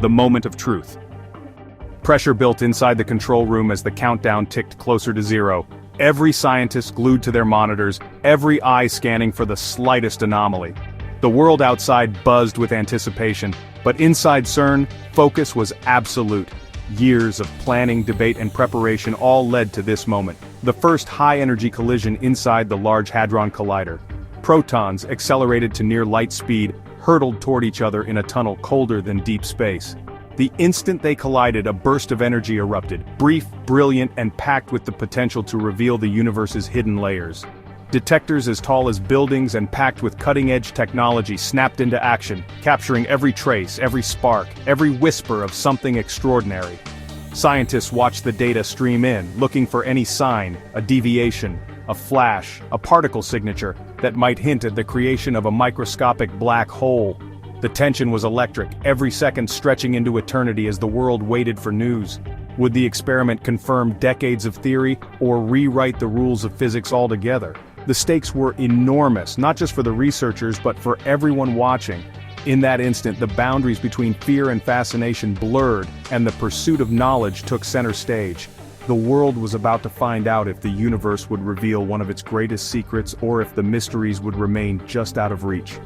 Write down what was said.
the moment of truth. Pressure built inside the control room as the countdown ticked closer to zero. Every scientist glued to their monitors, every eye scanning for the slightest anomaly. The world outside buzzed with anticipation, but inside CERN, focus was absolute. Years of planning, debate, and preparation all led to this moment. The first high-energy collision inside the Large Hadron Collider. Protons, accelerated to near light speed, hurtled toward each other in a tunnel colder than deep space. The instant they collided, a burst of energy erupted, brief, brilliant, and packed with the potential to reveal the universe's hidden layers. Detectors as tall as buildings and packed with cutting-edge technology snapped into action, capturing every trace, every spark, every whisper of something extraordinary. Scientists watched the data stream in, looking for any sign, a deviation, a flash, a particle signature that might hint at the creation of a microscopic black hole. The tension was electric, every second stretching into eternity as the world waited for news. Would the experiment confirm decades of theory, or rewrite the rules of physics altogether? The stakes were enormous, not just for the researchers but for everyone watching. In that instant, the boundaries between fear and fascination blurred, and the pursuit of knowledge took center stage. The world was about to find out if the universe would reveal one of its greatest secrets or if the mysteries would remain just out of reach.